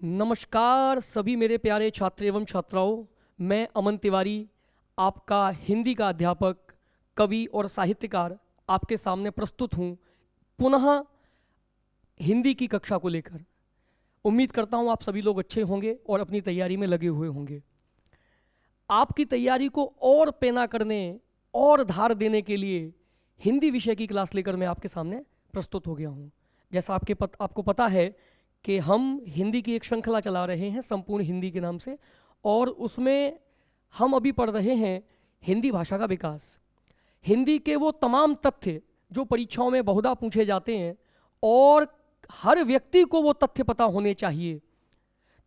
नमस्कार सभी मेरे प्यारे छात्र एवं छात्राओं। मैं अमन तिवारी, आपका हिंदी का अध्यापक, कवि और साहित्यकार आपके सामने प्रस्तुत हूँ पुनः हिंदी की कक्षा को लेकर। उम्मीद करता हूँ आप सभी लोग अच्छे होंगे और अपनी तैयारी में लगे हुए होंगे। आपकी तैयारी को और पैना करने और धार देने के लिए हिंदी विषय की क्लास लेकर मैं आपके सामने प्रस्तुत हो गया हूँ। जैसा आपको पता है कि हम हिंदी की एक श्रृंखला चला रहे हैं संपूर्ण हिंदी के नाम से, और उसमें हम अभी पढ़ रहे हैं हिंदी भाषा का विकास। हिंदी के वो तमाम तथ्य जो परीक्षाओं में बहुधा पूछे जाते हैं और हर व्यक्ति को वो तथ्य पता होने चाहिए।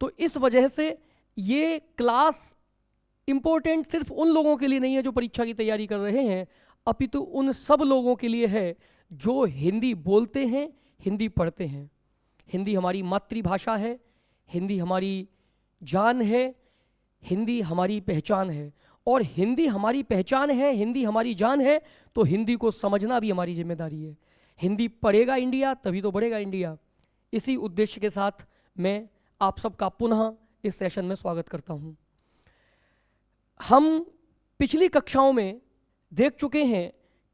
तो इस वजह से ये क्लास इम्पोर्टेंट सिर्फ उन लोगों के लिए नहीं है जो परीक्षा की तैयारी कर रहे हैं, अपितु उन सब लोगों के लिए है जो हिंदी बोलते हैं, हिंदी पढ़ते हैं। हिंदी हमारी मातृभाषा है, हिंदी हमारी जान है, हिंदी हमारी पहचान है। और हिंदी हमारी पहचान है, हिंदी हमारी जान है, तो हिंदी को समझना भी हमारी जिम्मेदारी है। हिंदी पढ़ेगा इंडिया तभी तो बढ़ेगा इंडिया। इसी उद्देश्य के साथ मैं आप सबका पुनः इस सेशन में स्वागत करता हूं। हम पिछली कक्षाओं में देख चुके हैं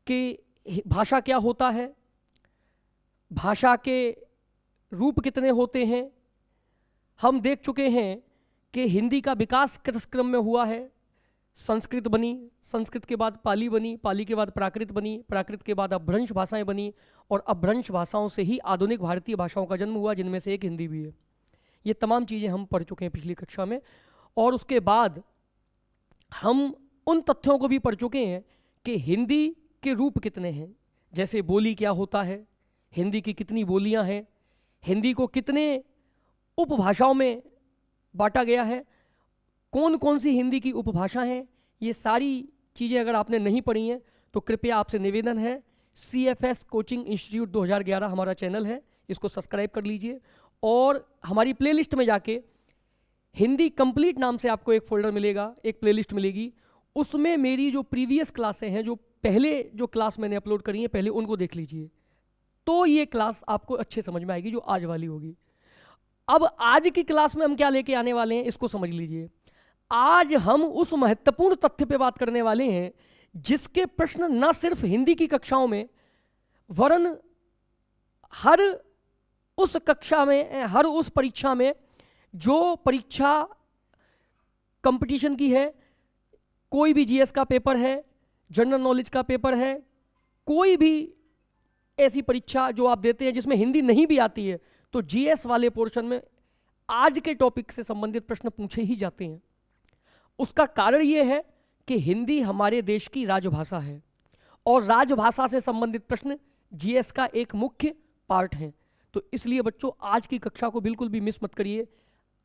कि भाषा क्या होता है, भाषा के रूप कितने होते हैं। हम देख चुके हैं कि हिंदी का विकास किस क्रम में हुआ है। संस्कृत बनी, संस्कृत के बाद पाली बनी, पाली के बाद प्राकृत बनी, प्राकृत के बाद अपभ्रंश भाषाएं बनी, और अपभ्रंश भाषाओं से ही आधुनिक भारतीय भाषाओं का जन्म हुआ, जिनमें से एक हिंदी भी है। ये तमाम चीज़ें हम पढ़ चुके हैं पिछली कक्षा में। और उसके बाद हम उन तथ्यों को भी पढ़ चुके हैं कि हिंदी के रूप कितने हैं। जैसे बोली क्या होता है, हिंदी की कितनी बोलियां हैं, हिंदी को कितने उपभाषाओं में बांटा गया है, कौन कौन सी हिंदी की उपभाषा हैं। ये सारी चीज़ें अगर आपने नहीं पढ़ी हैं तो कृपया आपसे निवेदन है, CFS कोचिंग इंस्टीट्यूट 2011 हमारा चैनल है, इसको सब्सक्राइब कर लीजिए। और हमारी प्लेलिस्ट में जाके हिंदी कंप्लीट नाम से आपको एक फोल्डर मिलेगा, एक प्लेलिस्ट मिलेगी। उसमें मेरी जो प्रीवियस क्लासें हैं, जो पहले जो क्लास मैंने अपलोड करी हैं, पहले उनको देख लीजिए, तो ये क्लास आपको अच्छे समझ में आएगी जो आज वाली होगी। अब आज की क्लास में हम क्या लेके आने वाले हैं, इसको समझ लीजिए। आज हम उस महत्वपूर्ण तथ्य पे बात करने वाले हैं जिसके प्रश्न न सिर्फ हिंदी की कक्षाओं में, वरन हर उस कक्षा में, हर उस परीक्षा में जो परीक्षा कंपटीशन की है, कोई भी GS का पेपर है, जनरल नॉलेज का पेपर है, कोई भी ऐसी परीक्षा जो आप देते हैं जिसमें हिंदी नहीं भी आती है, तो GS वाले पोर्शन में आज के टॉपिक से संबंधित प्रश्न पूछे ही जाते हैं। उसका कारण यह है कि हिंदी हमारे देश की राजभाषा है और राजभाषा से संबंधित प्रश्न GS का एक मुख्य पार्ट है। तो इसलिए बच्चों, आज की कक्षा को बिल्कुल भी मिस मत करिए,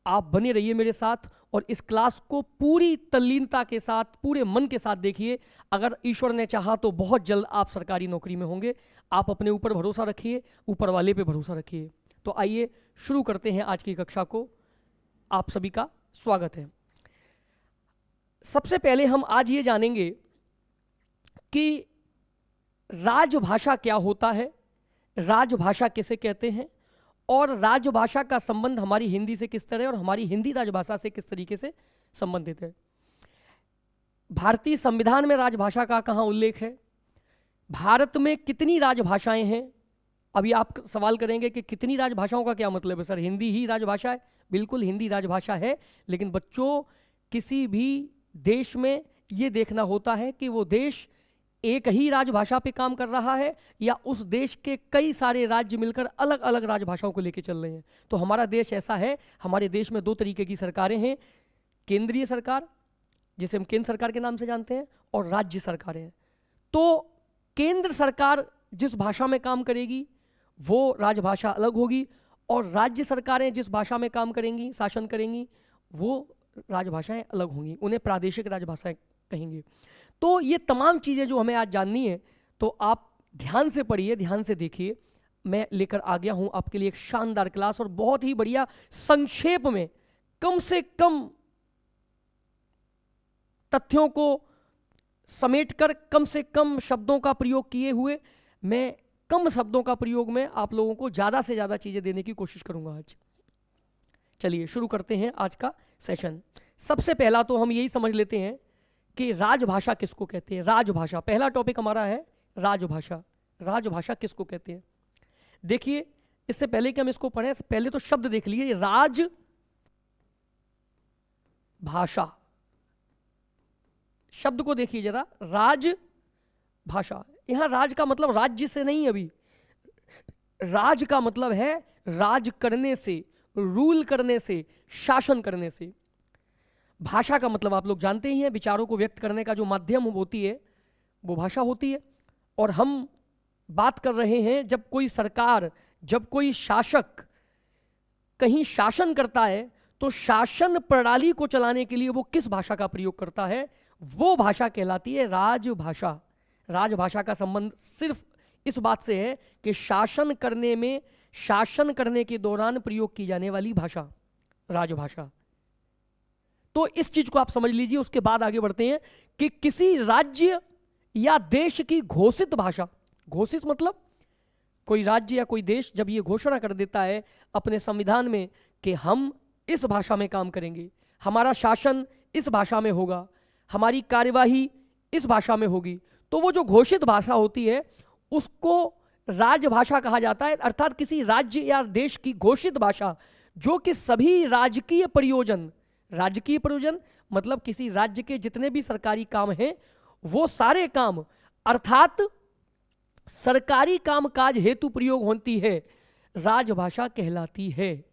आप बने रहिए मेरे साथ और इस क्लास को पूरी तल्लीनता के साथ, पूरे मन के साथ देखिए। अगर ईश्वर ने चाहा तो बहुत जल्द आप सरकारी नौकरी में होंगे। आप अपने ऊपर भरोसा रखिए, ऊपर वाले पे भरोसा रखिए। तो आइए शुरू करते हैं आज की कक्षा को। आप सभी का स्वागत है। सबसे पहले हम आज ये जानेंगे कि राजभाषा क्या होता है, राजभाषा किसे कहते हैं, और राजभाषा का संबंध हमारी हिंदी से किस तरह और हमारी हिंदी राजभाषा से किस तरीके से संबंधित है। भारतीय संविधान में राजभाषा का कहाँ उल्लेख है, भारत में कितनी राजभाषाएं हैं। अभी आप सवाल करेंगे कि कितनी राजभाषाओं का क्या मतलब है सर, हिंदी ही राजभाषा है। बिल्कुल हिंदी राजभाषा है, लेकिन बच्चों किसी भी देश में ये देखना होता है कि वो देश एक ही राजभाषा पे काम कर रहा है या उस देश के कई सारे राज्य मिलकर अलग अलग राजभाषाओं को लेकर चल रहे हैं। तो हमारा देश ऐसा है, हमारे देश में दो तरीके की सरकारें हैं, केंद्रीय सरकार जिसे हम केंद्र सरकार के नाम से जानते हैं, और राज्य सरकारें हैं। तो केंद्र सरकार जिस भाषा में काम करेगी वो राजभाषा अलग होगी, और राज्य सरकारें जिस भाषा में काम करेंगी, शासन करेंगी, वो राजभाषाएं अलग होंगी, उन्हें प्रादेशिक राजभाषाएं कहेंगे। तो ये तमाम चीज़ें जो हमें आज जाननी है, तो आप ध्यान से पढ़िए, ध्यान से देखिए। मैं लेकर आ गया हूं आपके लिए एक शानदार क्लास, और बहुत ही बढ़िया संक्षेप में, कम से कम तथ्यों को समेटकर, कम से कम शब्दों का प्रयोग किए हुए, मैं कम शब्दों का प्रयोग में आप लोगों को ज़्यादा से ज़्यादा चीज़ें देने की कोशिश करूंगा आज। चलिए शुरू करते हैं आज का सेशन। सबसे पहला तो हम यही समझ लेते हैं कि राजभाषा किसको कहते हैं। राजभाषा, पहला टॉपिक हमारा है राजभाषा। राजभाषा किसको कहते हैं? देखिए, इससे पहले कि हम इसको पढ़ें, पहले तो शब्द देख लीजिए, राज भाषा। शब्द को देखिए जरा, राज भाषा। यहां राज का मतलब राज्य से नहीं, अभी राज का मतलब है राज करने से, रूल करने से, शासन करने से। भाषा का मतलब आप लोग जानते ही हैं, विचारों को व्यक्त करने का जो माध्यम होती है वो भाषा होती है। और हम बात कर रहे हैं जब कोई सरकार, जब कोई शासक कहीं शासन करता है तो शासन प्रणाली को चलाने के लिए वो किस भाषा का प्रयोग करता है, वो भाषा कहलाती है राजभाषा। राजभाषा का संबंध सिर्फ इस बात से है कि शासन करने में, शासन करने के दौरान प्रयोग की जाने वाली भाषा, राजभाषा। तो इस चीज को आप समझ लीजिए। उसके बाद आगे बढ़ते हैं कि किसी राज्य या देश की घोषित भाषा। घोषित मतलब कोई राज्य या कोई देश जब ये घोषणा कर देता है अपने संविधान में कि हम इस भाषा में काम करेंगे, हमारा शासन इस भाषा में होगा, हमारी कार्यवाही इस भाषा में होगी, तो वो जो घोषित भाषा होती है उसको राजभाषा कहा जाता है। अर्थात किसी राज्य या देश की घोषित भाषा जो कि सभी राजकीय प्रयोजन, राजकीय प्रयोजन मतलब किसी राज्य के जितने भी सरकारी काम हैं वो सारे काम, अर्थात सरकारी कामकाज हेतु प्रयोग होती है, राजभाषा कहलाती है।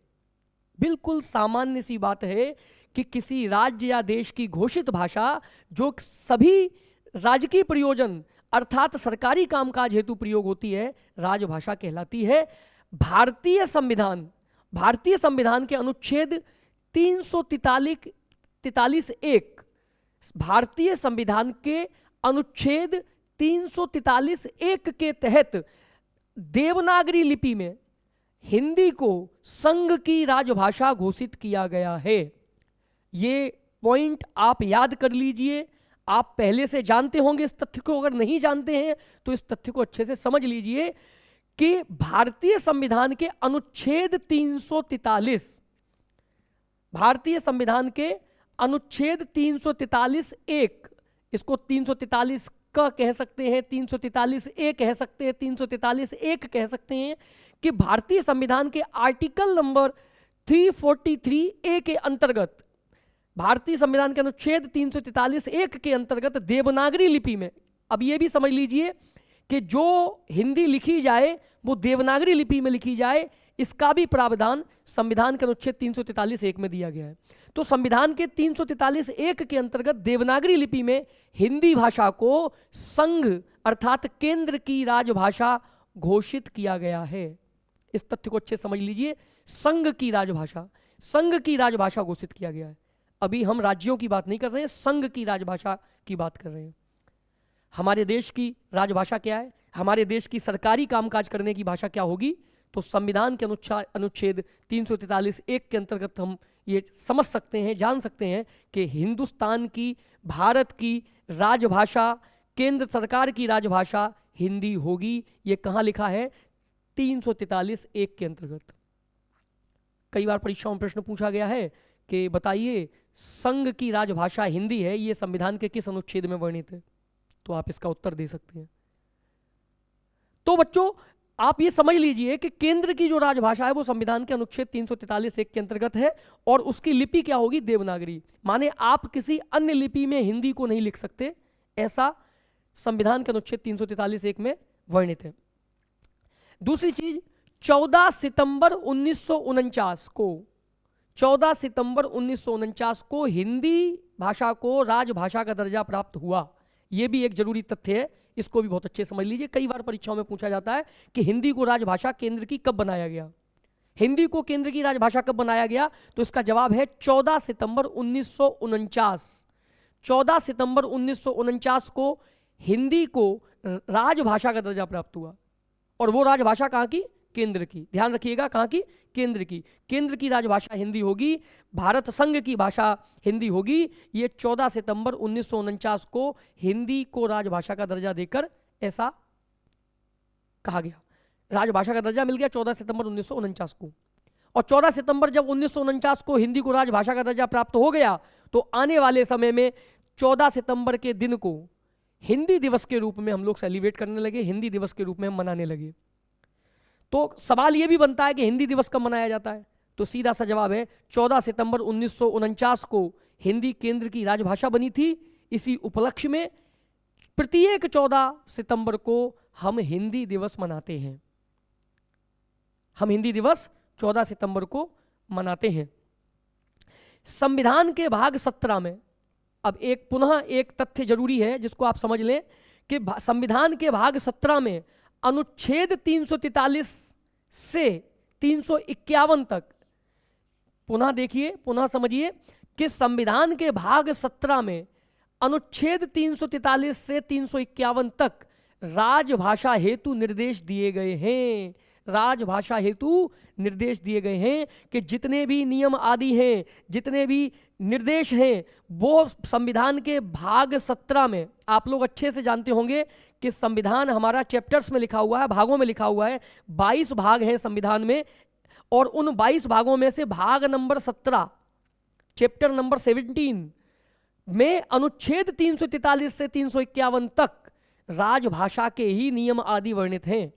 बिल्कुल सामान्य सी बात है कि किसी राज्य या देश की घोषित भाषा जो सभी राजकीय प्रयोजन अर्थात सरकारी कामकाज हेतु प्रयोग होती है, राजभाषा कहलाती है। भारतीय संविधान, भारतीय संविधान के अनुच्छेद 343(1), भारतीय संविधान के अनुच्छेद 343(1) के तहत देवनागरी लिपि में हिंदी को संघ की राजभाषा घोषित किया गया है। ये पॉइंट आप याद कर लीजिए। आप पहले से जानते होंगे इस तथ्य को, अगर नहीं जानते हैं तो इस तथ्य को अच्छे से समझ लीजिए कि भारतीय संविधान के अनुच्छेद 343, भारतीय संविधान के अनुच्छेद 343(1), इसको 343 का कह सकते हैं, 343(a) कह सकते हैं, 343(1) कह सकते हैं, कि भारतीय संविधान के आर्टिकल नंबर 343(a) के अंतर्गत, भारतीय संविधान के अनुच्छेद 343(1) के अंतर्गत देवनागरी लिपि में, अब ये भी समझ लीजिए कि जो हिंदी लिखी जाए वो देवनागरी लिपि में लिखी जाए, इसका भी प्रावधान संविधान के अनुच्छेद 343(1) में दिया गया है। तो संविधान के 343(1) के अंतर्गत देवनागरी लिपि में हिंदी भाषा को संघ अर्थात केंद्र की राजभाषा घोषित किया गया है। इस तथ्य को अच्छे समझ लीजिए, संघ की राजभाषा, संघ की राजभाषा घोषित किया गया है। अभी हम राज्यों की बात नहीं कर रहे हैं, संघ की राजभाषा की बात कर रहे हैं। हमारे देश की राजभाषा क्या है, हमारे देश की सरकारी कामकाज करने की भाषा क्या होगी, तो संविधान के अनुच्छेद 343(1) के अंतर्गत हम ये समझ सकते हैं, जान सकते हैं कि हिंदुस्तान की, भारत की राजभाषा, केंद्र सरकार की राजभाषा हिंदी होगी। ये कहाँ लिखा है? 343(1) के अंतर्गत। कई बार परीक्षाओं में प्रश्न पूछा गया है कि बताइए संघ की राजभाषा हिंदी है, ये संविधान के किस अनुच्छेद में वर्णित है, तो आप इसका उत्तर दे सकते हैं। तो बच्चों आप ये समझ लीजिए कि केंद्र की जो राजभाषा है वो संविधान के अनुच्छेद 343(1) के अंतर्गत है और उसकी लिपि क्या होगी? देवनागरी। माने आप किसी अन्य लिपि में हिंदी को नहीं लिख सकते, ऐसा संविधान के अनुच्छेद 343(1) में वर्णित है। दूसरी चीज, 14 सितंबर 1949 को, 14 सितंबर 1949 को हिंदी भाषा को राजभाषा का दर्जा प्राप्त हुआ। यह भी एक जरूरी तथ्य है, इसको भी बहुत अच्छे समझ लीजिए। कई बार परीक्षाओं में पूछा जाता है कि हिंदी को राजभाषा केंद्र की कब बनाया गया, हिंदी को केंद्र की राजभाषा कब बनाया गया, तो इसका जवाब है 14 सितंबर 1949। 14 सितंबर 1949 को हिंदी को राजभाषा का दर्जा प्राप्त हुआ। और वो राजभाषा कहाँ की? केंद्र की। ध्यान रखिएगा, कहाँ की? केंद्र की। केंद्र की राजभाषा हिंदी होगी, भारत संघ की भाषा हिंदी होगी। ये 14 सितंबर 1949 को हिंदी को राजभाषा का दर्जा देकर ऐसा कहा गया, राजभाषा का दर्जा मिल गया 14 सितंबर 1949 को। और 14 सितंबर जब 1949 को हिंदी को राजभाषा का दर्जा प्राप्त हो गया, तो आने वाले समय में 14 सितंबर के दिन को हिंदी दिवस के रूप में हम लोग सेलिब्रेट करने लगे, हिंदी दिवस के रूप में हम मनाने लगे। तो सवाल यह भी बनता है कि हिंदी दिवस कब मनाया जाता है, तो सीधा सा जवाब है 14 सितंबर 1949 को हिंदी केंद्र की राजभाषा बनी थी। इसी उपलक्ष्य में प्रत्येक 14 सितंबर को हम हिंदी दिवस मनाते हैं। हम हिंदी दिवस 14 सितंबर को मनाते हैं। संविधान के भाग 17 में, अब पुनः एक तथ्य जरूरी है जिसको आप समझ लें कि संविधान के भाग 17 में अनुच्छेद 343 से 351 तक, पुनः देखिए, पुनः समझिए कि संविधान के भाग 17 में अनुच्छेद 343 से 351 तक राजभाषा हेतु निर्देश दिए गए हैं। राजभाषा हेतु निर्देश दिए गए हैं कि जितने भी नियम आदि हैं, जितने भी निर्देश हैं, वो संविधान के भाग 17 में, आप लोग अच्छे से जानते होंगे कि संविधान हमारा चैप्टर्स में लिखा हुआ है, भागों में लिखा हुआ है। 22 भाग हैं संविधान में, और उन 22 भागों में से भाग नंबर 17, चैप्टर नंबर 17 में अनुच्छेद 343 से 351 तक राजभाषा के ही नियम आदि वर्णित हैं।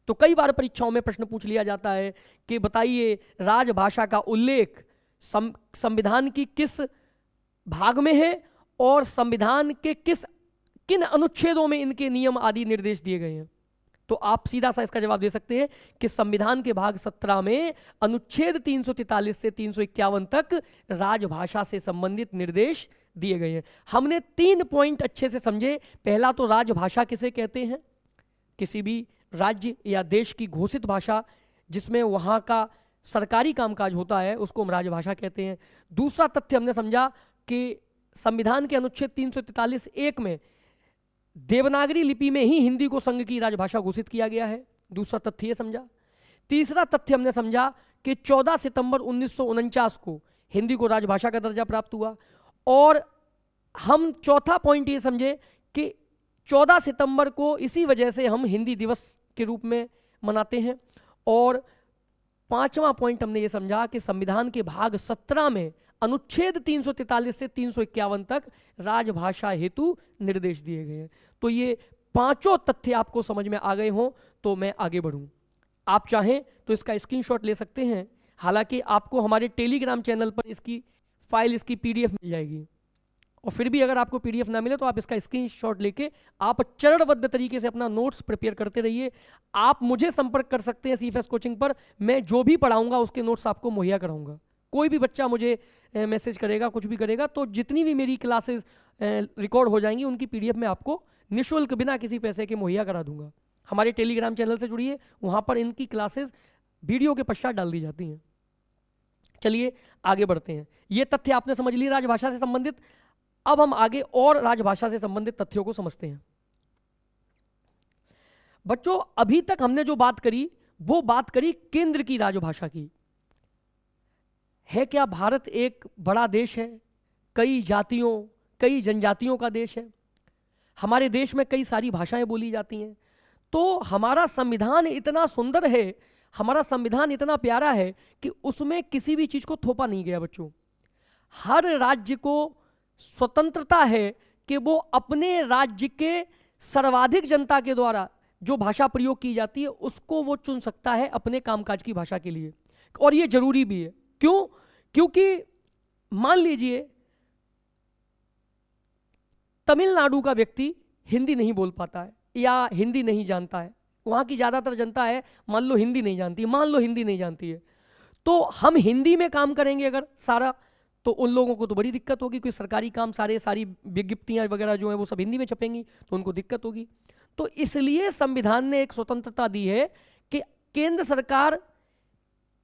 तो कई बार परीक्षाओं में प्रश्न पूछ लिया जाता है कि बताइए राजभाषा का उल्लेख संविधान की किस भाग में है और संविधान के किन अनुच्छेदों में इनके नियम आदि निर्देश दिए गए हैं। तो आप सीधा सा इसका जवाब दे सकते हैं कि संविधान के भाग 17 में अनुच्छेद 343 से 351 तक राजभाषा से संबंधित निर्देश दिए गए हैं। हमने 3 पॉइंट अच्छे से समझे। पहला तो राजभाषा किसे कहते हैं, किसी भी राज्य या देश की घोषित भाषा जिसमें वहाँ का सरकारी कामकाज होता है, उसको हम राजभाषा कहते हैं। दूसरा तथ्य हमने समझा कि संविधान के अनुच्छेद 343(1) में देवनागरी लिपि में ही हिंदी को संघ की राजभाषा घोषित किया गया है। दूसरा तथ्य ये समझा। तीसरा तथ्य हमने समझा कि 14 सितंबर 1949 को हिंदी को राजभाषा का दर्जा प्राप्त हुआ। और हम चौथा पॉइंट ये समझे कि 14 सितंबर को इसी वजह से हम हिंदी दिवस के रूप में मनाते हैं। और पांचवा पॉइंट हमने ये समझा कि संविधान के भाग 17 में अनुच्छेद 343 से 351 तक राजभाषा हेतु निर्देश दिए गए हैं। तो ये पांचों तथ्य आपको समझ में आ गए हों तो मैं आगे बढ़ूं। आप चाहें तो इसका स्क्रीनशॉट ले सकते हैं। हालांकि आपको हमारे टेलीग्राम चैनल पर इसकी फाइल, इसकी पीडीएफ मिल जाएगी। और फिर भी अगर आपको पीडीएफ ना मिले तो आप इसका स्क्रीनशॉट लेके आप चरणबद्ध तरीके से अपना नोट्स प्रिपेयर करते रहिए। आप मुझे संपर्क कर सकते हैं सीफएस कोचिंग पर। मैं जो भी पढ़ाऊंगा उसके नोट्स आपको मुहैया कराऊंगा। कोई भी बच्चा मुझे मैसेज करेगा, कुछ भी करेगा, तो जितनी भी मेरी क्लासेस रिकॉर्ड हो जाएंगी उनकी पीडीएफ मैं आपको निःशुल्क बिना किसी पैसे के मुहैया करा दूंगा। हमारे टेलीग्राम चैनल से जुड़िए, वहाँ पर इनकी क्लासेस वीडियो के पश्चात डाल दी जाती हैं। चलिए आगे बढ़ते हैं। ये तथ्य आपने समझ लिए राजभाषा से संबंधित। अब हम आगे और राजभाषा से संबंधित तथ्यों को समझते हैं। बच्चों, अभी तक हमने जो बात करी वो बात करी केंद्र की राजभाषा की। है क्या भारत एक बड़ा देश है, कई जातियों, कई जनजातियों का देश है। हमारे देश में कई सारी भाषाएं बोली जाती हैं। तो हमारा संविधान इतना सुंदर है, हमारा संविधान इतना प्यारा है कि उसमें किसी भी चीज को थोपा नहीं गया। बच्चों, हर राज्य को स्वतंत्रता है कि वो अपने राज्य के सर्वाधिक जनता के द्वारा जो भाषा प्रयोग की जाती है उसको वो चुन सकता है अपने कामकाज की भाषा के लिए। और ये जरूरी भी है। क्यों? क्योंकि मान लीजिए तमिलनाडु का व्यक्ति हिंदी नहीं बोल पाता है या हिंदी नहीं जानता है। वहाँ की ज़्यादातर जनता है, मान लो हिंदी नहीं जानती, मान लो हिंदी नहीं जानती है, तो हम हिंदी में काम करेंगे अगर सारा, तो उन लोगों को तो बड़ी दिक्कत होगी। कोई सरकारी काम सारी विज्ञप्तियाँ वगैरह जो है वो सब हिंदी में छपेंगी तो उनको दिक्कत होगी। तो इसलिए संविधान ने एक स्वतंत्रता दी है कि केंद्र सरकार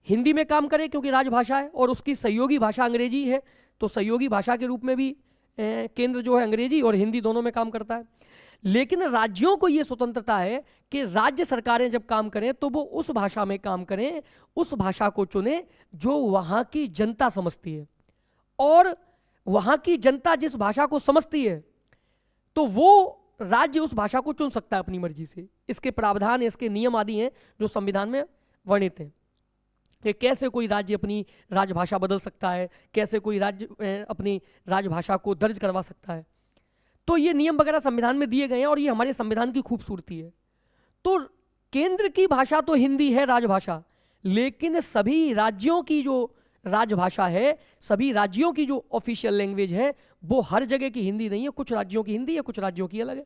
हिंदी में काम करे क्योंकि राजभाषा है, और उसकी सहयोगी भाषा अंग्रेजी है। तो सहयोगी भाषा के रूप में भी केंद्र जो है अंग्रेजी और हिंदी दोनों में काम करता है। लेकिन राज्यों को ये स्वतंत्रता है कि राज्य सरकारें जब काम करें तो वो उस भाषा में काम करें, उस भाषा को चुने जो वहाँ की जनता समझती है। और वहाँ की जनता जिस भाषा को समझती है तो वो राज्य उस भाषा को चुन सकता है अपनी मर्जी से। इसके प्रावधान, इसके नियम आदि हैं जो संविधान में वर्णित हैं। कि कैसे कोई राज्य अपनी राजभाषा बदल सकता है, कैसे कोई राज्य अपनी राजभाषा को दर्ज करवा सकता है। तो ये नियम वगैरह संविधान में दिए गए हैं और ये हमारे संविधान की खूबसूरती है। तो केंद्र की भाषा तो हिंदी है राजभाषा, लेकिन सभी राज्यों की जो राजभाषा है, सभी राज्यों की जो ऑफिशियल लैंग्वेज है, वो हर जगह की हिंदी नहीं है। कुछ राज्यों की हिंदी है, कुछ राज्यों की अलग है।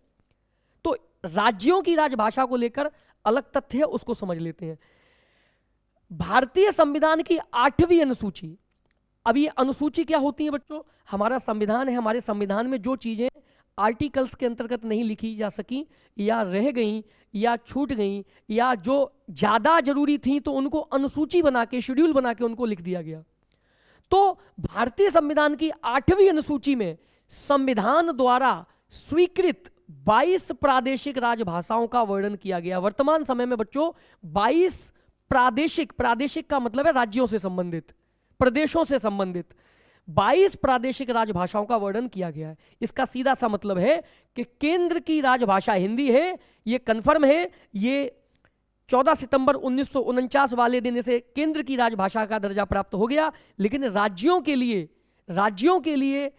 तो राज्यों की राजभाषा को लेकर अलग तथ्य है, उसको समझ लेते हैं। भारतीय संविधान की 8वीं अनुसूची, अब ये अनुसूची क्या होती है बच्चों? हमारा संविधान है, हमारे संविधान में जो चीजें आर्टिकल्स के अंतर्गत नहीं लिखी जा सकी या रह गई या छूट गई या जो ज्यादा जरूरी थी, तो उनको अनुसूची बना के, शेड्यूल बना के उनको लिख दिया गया। तो भारतीय संविधान की 8वीं अनुसूची में संविधान द्वारा स्वीकृत 22 प्रादेशिक राजभाषाओं का वर्णन किया गया। वर्तमान समय में बच्चों 22 प्रादेशिक का मतलब है राज्यों से संबंधित, प्रदेशों से संबंधित 22 प्रादेशिक राजभाषाओं का वर्णन किया गया है। इसका सीधा सा मतलब है कि केंद्र की राजभाषा हिंदी है, ये कंफर्म है। ये 14 सितंबर 1949 वाले दिन इसे केंद्र की राजभाषा का दर्जा प्राप्त हो गया। लेकिन राज्यों के लिए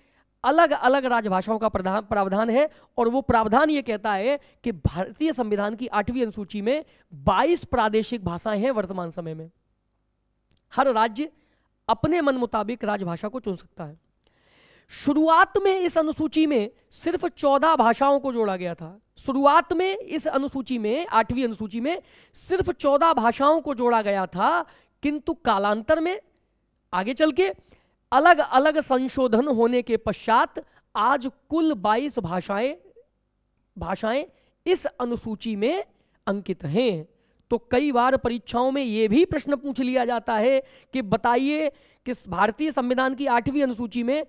अलग अलग राजभाषाओं का प्रावधान है, और वो प्रावधान ये कहता है कि भारतीय संविधान की 8वीं अनुसूची में 22 प्रादेशिक भाषाएं हैं वर्तमान समय में। हर राज्य अपने मन मुताबिक राजभाषा को चुन सकता है। शुरुआत में इस अनुसूची में सिर्फ 14 भाषाओं को जोड़ा गया था। शुरुआत में इस अनुसूची में, 8वीं अनुसूची में सिर्फ 14 भाषाओं को जोड़ा गया था, किंतु कालांतर में आगे चल के अलग अलग संशोधन होने के पश्चात आज कुल 22 भाषाएं इस अनुसूची में अंकित हैं। तो कई बार परीक्षाओं में यह भी प्रश्न पूछ लिया जाता है कि बताइए कि भारतीय संविधान की 8वीं अनुसूची में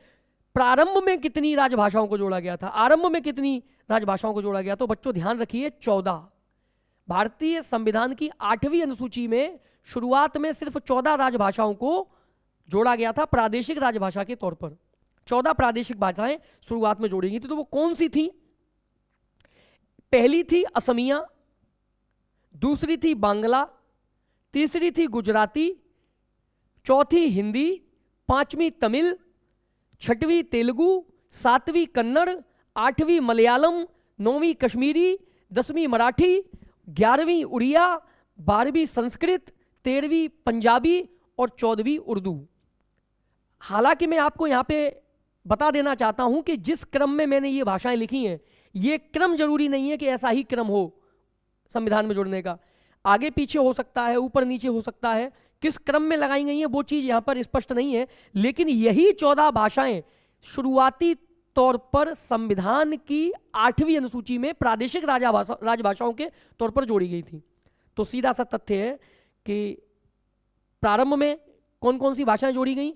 प्रारंभ में कितनी राजभाषाओं को जोड़ा गया था, आरंभ में कितनी राजभाषाओं को जोड़ा गया। तो बच्चों ध्यान रखिए, 14। भारतीय संविधान की 8वीं अनुसूची में शुरुआत में सिर्फ 14 राजभाषाओं को जोड़ा गया था प्रादेशिक राजभाषा के तौर पर। 14 प्रादेशिक भाषाएं शुरुआत में जोड़ी गई थी। तो वो कौन सी थी? पहली थी असमिया, दूसरी थी बांग्ला, तीसरी थी गुजराती, चौथी हिंदी, 5वीं तमिल, 6वीं तेलुगु, 7वीं कन्नड़, 8वीं मलयालम, 9वीं कश्मीरी, 10वीं मराठी, 11वीं उड़िया, 12वीं संस्कृत, 13वीं पंजाबी और 14वीं उर्दू। हालांकि मैं आपको यहां पे बता देना चाहता हूं कि जिस क्रम में मैंने ये भाषाएं लिखी हैं, ये क्रम जरूरी नहीं है कि ऐसा ही क्रम हो संविधान में जोड़ने का। आगे पीछे हो सकता है, ऊपर नीचे हो सकता है। किस क्रम में लगाई गई है वो चीज यहां पर स्पष्ट नहीं है, लेकिन यही 14 भाषाएं शुरुआती तौर पर संविधान की 8वीं अनुसूची में प्रादेशिक राजभाषाओं के तौर पर जोड़ी गई थी। तो सीधा सा तथ्य है कि प्रारंभ में कौन कौन सी भाषाएं जोड़ी गई,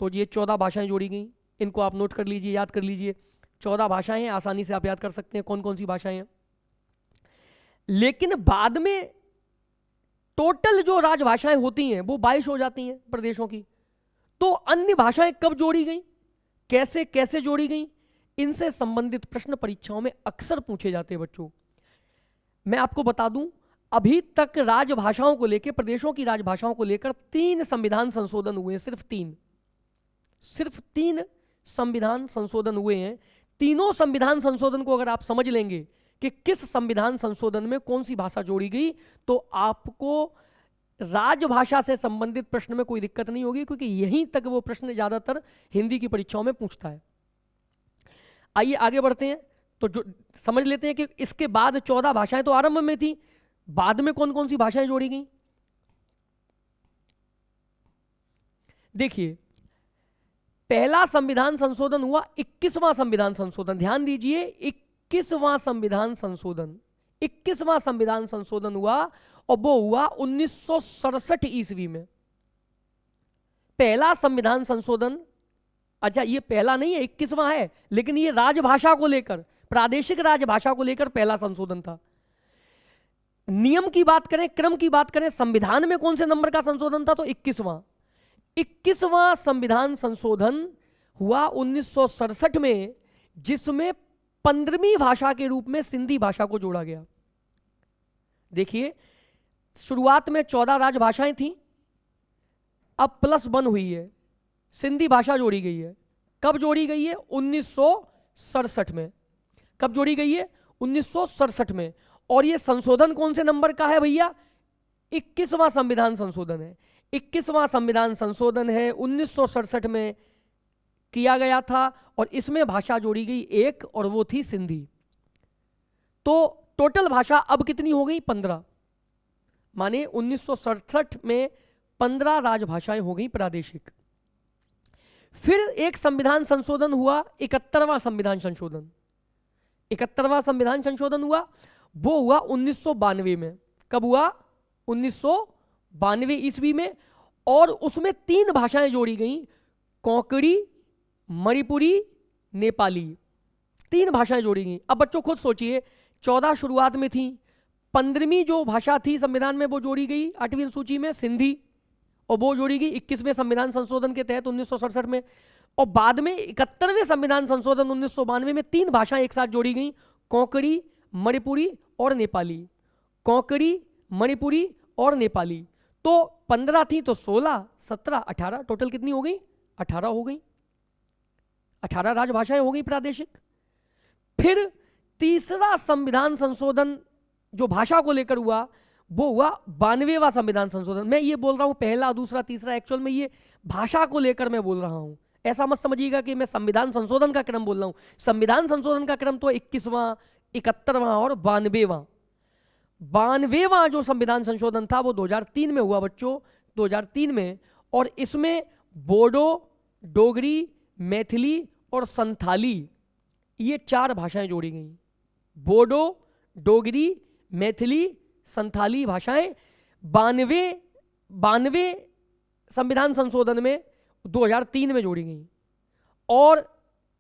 तो ये 14 भाषाएं जोड़ी गई। इनको आप नोट कर लीजिए, याद कर लीजिए। 14 भाषाएं, आसानी से आप याद कर सकते हैं कौन कौन सी भाषाएं हैं। लेकिन बाद में टोटल जो राजभाषाएं होती हैं वो 22 हो जाती हैं प्रदेशों की। तो अन्य भाषाएं कब जोड़ी गई, कैसे कैसे जोड़ी गई, इनसे संबंधित प्रश्न परीक्षाओं में अक्सर पूछे जाते हैं बच्चों। मैं आपको बता दूं, अभी तक राजभाषाओं को लेकर, प्रदेशों की राजभाषाओं को लेकर 3 संविधान संशोधन हुए हैं। सिर्फ तीन संविधान संशोधन हुए हैं। तीनों संविधान संशोधन को अगर आप समझ लेंगे कि किस संविधान संशोधन में कौन सी भाषा जोड़ी गई, तो आपको राजभाषा से संबंधित प्रश्न में कोई दिक्कत नहीं होगी, क्योंकि यहीं तक वो प्रश्न ज्यादातर हिंदी की परीक्षाओं में पूछता है। आइए आगे बढ़ते हैं। तो जो समझ लेते हैं कि इसके बाद 14 भाषाएं तो आरंभ में थी, बाद में कौन कौन सी भाषाएं जोड़ी गई। देखिए, पहला संविधान संशोधन हुआ 21वां संविधान संशोधन। ध्यान दीजिए, 21वां संविधान संशोधन हुआ, और वो हुआ 1967 ईस्वी में। पहला संविधान संशोधन, अच्छा ये पहला नहीं है, 21वां है, लेकिन ये राजभाषा को लेकर, प्रादेशिक राजभाषा को लेकर पहला संशोधन था। नियम की बात करें, क्रम की बात करें, संविधान में कौन से नंबर का संशोधन था, तो 21वां संविधान संशोधन हुआ 1967 में, जिसमें 15वीं भाषा के रूप में सिंधी भाषा को जोड़ा गया। देखिए, शुरुआत में 14 राजभाषाएं थी, अब +1 हुई है, सिंधी भाषा जोड़ी गई है। कब जोड़ी गई है? 1967 में। कब जोड़ी गई है? 1967 में। और ये संशोधन कौन से नंबर का है भैया? 21वां संविधान संशोधन है। 21वां संविधान संशोधन है, 1967 में किया गया था और इसमें भाषा जोड़ी गई एक, और वो थी सिंधी। तो टोटल भाषा अब कितनी हो गई? 15। माने 1967 में 15 राजभाषाएं हो गई प्रादेशिक। फिर एक संविधान संशोधन हुआ, 71वां संविधान संशोधन। 71वां संविधान संशोधन हुआ, वो हुआ 1992 में। कब हुआ? 1992 ईस्वी में। और उसमें 3 भाषाएं जोड़ी गई, कोंकणी, मणिपुरी, नेपाली। 3 भाषाएं जोड़ी गई। अब बच्चों खुद सोचिए, 14 शुरुआत में थी, 15वीं जो भाषा थी संविधान में वो जोड़ी गई 8वीं अनुसूची में, सिंधी, और वो जोड़ी गई 21वें संविधान संशोधन के तहत 1967 में। और बाद में 71वें संविधान संशोधन 1992 में 3 भाषाएं एक साथ जोड़ी गई, कोंकणी, मणिपुरी और नेपाली। कोंकणी, मणिपुरी और नेपाली। तो 15 थी तो 16, 17, 18, टोटल कितनी हो गई? 18 हो गई। 18 राजभाषाएं हो गई प्रादेशिक। फिर तीसरा संविधान संशोधन जो भाषा को लेकर हुआ, वो हुआ 92वां संविधान संशोधन। मैं ये बोल रहा हूं पहला, दूसरा, तीसरा, एक्चुअल में ये भाषा को लेकर मैं बोल रहा हूं। ऐसा मत समझिएगा कि मैं संविधान संशोधन का क्रम बोल रहा हूं। संविधान संशोधन का क्रम तो 21वां, 71वां और 92वां। 92वां जो संविधान संशोधन था वो 2003 में हुआ बच्चों, 2003 में। और इसमें बोडो, डोगरी, मैथिली और संथाली, ये 4 भाषाएं जोड़ी गई। बोडो, डोगरी, मैथिली, संथाली भाषाएं 92 संविधान संशोधन में 2003 में जोड़ी गई। और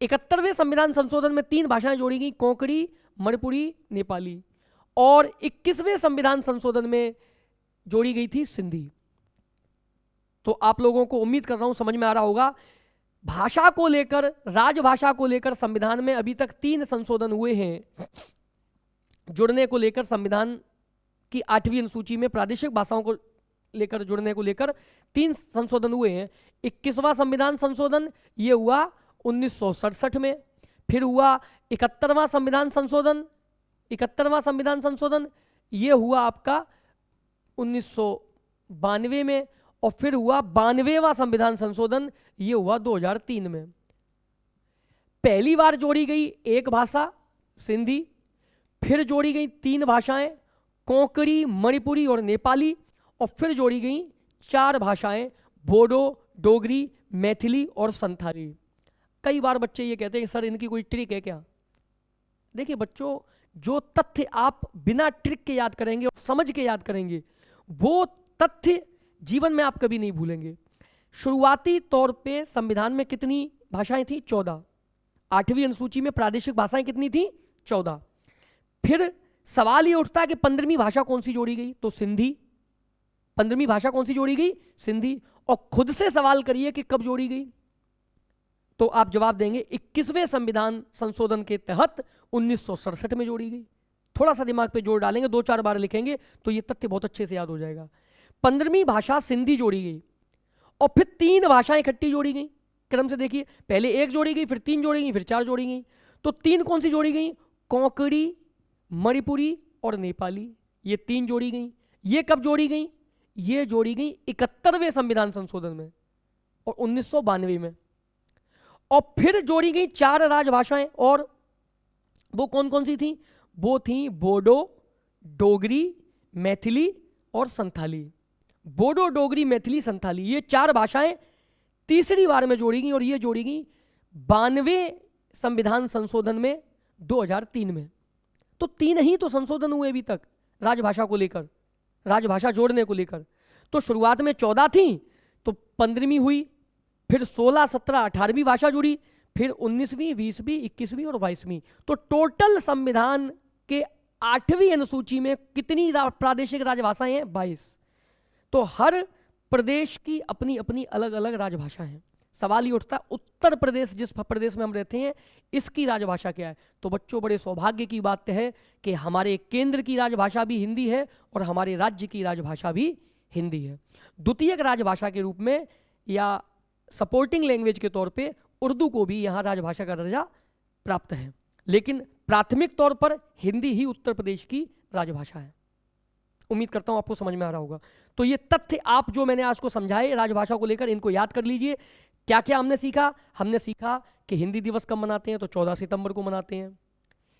71वें संविधान संशोधन में 3 भाषाएं जोड़ी गई, कोंकणी, मणिपुरी, नेपाली। और 21वें संविधान संशोधन में जोड़ी गई थी सिंधी। तो आप लोगों को उम्मीद कर रहा हूं समझ में आ रहा होगा। भाषा को लेकर, राजभाषा को लेकर संविधान में अभी तक 3 संशोधन हुए हैं। जुड़ने को लेकर संविधान की 8वीं अनुसूची में प्रादेशिक भाषाओं को लेकर, जुड़ने को लेकर 3 संशोधन हुए हैं। 21वां संविधान संशोधन ये हुआ 1967 में। फिर हुआ 71वां संविधान संशोधन। 71वां संविधान संशोधन ये हुआ आपका 1992 में। और फिर हुआ 92वां संविधान संशोधन, ये हुआ 2003 में। पहली बार जोड़ी गई एक भाषा सिंधी, फिर जोड़ी गई 3 भाषाएं, कोंकणी, मणिपुरी और नेपाली। और फिर जोड़ी गई 4 भाषाएं, बोडो, डोगरी, मैथिली और संथाली। कई बार बच्चे ये कहते हैं कि सर इनकी कोई ट्रिक है क्या? देखिए बच्चों, जो तथ्य आप बिना ट्रिक के याद करेंगे और समझ के याद करेंगे, वो तथ्य जीवन में आप कभी नहीं भूलेंगे। शुरुआती तौर पे संविधान में कितनी भाषाएं थी? 14। 8वीं अनुसूची में प्रादेशिक भाषाएं कितनी थी? 14। फिर सवाल ये उठता है कि 15वीं भाषा कौन सी जोड़ी गई? तो सिंधी। 15वीं भाषा कौन सी जोड़ी गई? सिंधी। और खुद से सवाल करिए कि कब जोड़ी गई, तो आप जवाब देंगे 21वें संविधान संशोधन के तहत 1967 में जोड़ी गई। थोड़ा सा दिमाग पे जोर डालेंगे, 2-4 बार लिखेंगे तो ये तथ्य बहुत अच्छे से याद हो जाएगा। 15वीं भाषा सिंधी जोड़ी गई और फिर 3 भाषाएं इकट्ठी जोड़ी गई। क्रम से देखिए, पहले 1 जोड़ी गई, फिर 3 जोड़ी गई, फिर 4 जोड़ी गई। तो 3 कौन सी जोड़ी गई? कोंकणी, मणिपुरी और नेपाली, ये 3 जोड़ी गई। ये कब जोड़ी गई? ये जोड़ी गई 71वें संविधान संशोधन में और 1992 में। और फिर जोड़ी गई 4 राजभाषाएं, और वो कौन कौन सी थी? वो थी बोडो, डोगरी, मैथिली और संथाली। बोडो, डोगरी, मैथिली, संथाली, ये 4 भाषाएं तीसरी बार में जोड़ी गई। और ये जोड़ी गई 92वें संविधान संशोधन में 2003 में। तो 3 ही तो संशोधन हुए अभी तक राजभाषा को लेकर, राजभाषा जोड़ने को लेकर। तो शुरुआत में 14 थी, तो 15वीं हुई, फिर 16, 17, 18वीं भाषा जुड़ी, फिर 19वीं, 20वीं, 21वीं और 22वीं। तो टोटल संविधान के 8वीं अनुसूची में कितनी प्रादेशिक राजभाषाएं हैं? 22। तो हर प्रदेश की अपनी अपनी अलग अलग राजभाषा है। सवाल ये उठता है उत्तर प्रदेश, जिस प्रदेश में हम रहते हैं, इसकी राजभाषा क्या है? तो बच्चों, बड़े सौभाग्य की बात है कि हमारे केंद्र की राजभाषा भी हिंदी है और हमारे राज्य की राजभाषा भी हिंदी है। द्वितीयक राजभाषा के रूप में या सपोर्टिंग लैंग्वेज के तौर पे उर्दू को भी यहाँ राजभाषा का दर्जा प्राप्त है, लेकिन प्राथमिक तौर पर हिंदी ही उत्तर प्रदेश की राजभाषा है। उम्मीद करता हूं आपको समझ में आ रहा होगा। तो ये तथ्य आप जो मैंने आज को समझाए राजभाषा को लेकर, इनको याद कर लीजिए। क्या क्या हमने सीखा? हमने सीखा कि हिंदी दिवस कब मनाते हैं, तो 14 सितंबर को मनाते हैं।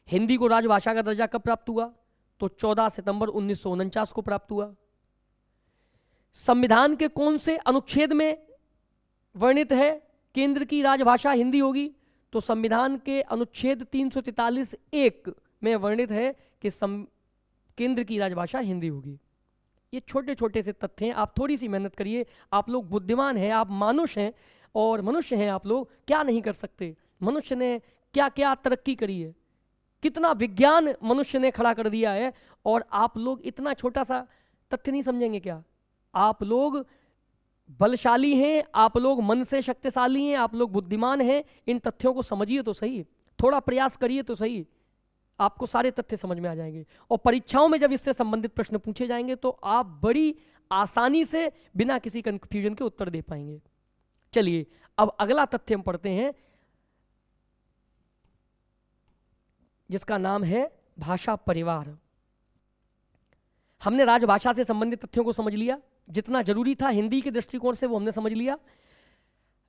हिंदी को राजभाषा का दर्जा कब प्राप्त हुआ, तो 14 सितंबर 1949 को प्राप्त हुआ। संविधान के कौन से अनुच्छेद में वर्णित है केंद्र की राजभाषा हिंदी होगी, तो संविधान के अनुच्छेद 343(1) में वर्णित है कि केंद्र की राजभाषा हिंदी होगी। ये छोटे छोटे से तथ्य हैं, आप थोड़ी सी मेहनत करिए। आप लोग बुद्धिमान हैं, आप मानुष हैं और मनुष्य हैं। आप लोग क्या नहीं कर सकते? मनुष्य ने क्या क्या तरक्की करी है, कितना विज्ञान मनुष्य ने खड़ा कर दिया है, और आप लोग इतना छोटा सा तथ्य नहीं समझेंगे क्या? आप लोग बलशाली हैं, आप लोग मन से शक्तिशाली हैं, आप लोग बुद्धिमान हैं। इन तथ्यों को समझिए तो सही, थोड़ा प्रयास करिए तो सही, आपको सारे तथ्य समझ में आ जाएंगे। और परीक्षाओं में जब इससे संबंधित प्रश्न पूछे जाएंगे तो आप बड़ी आसानी से बिना किसी कंफ्यूजन के उत्तर दे पाएंगे। चलिए अब अगला तथ्य हम पढ़ते हैं, जिसका नाम है भाषा परिवार। हमने राजभाषा से संबंधित तथ्यों को समझ लिया, जितना जरूरी था हिंदी के दृष्टिकोण से वो हमने समझ लिया।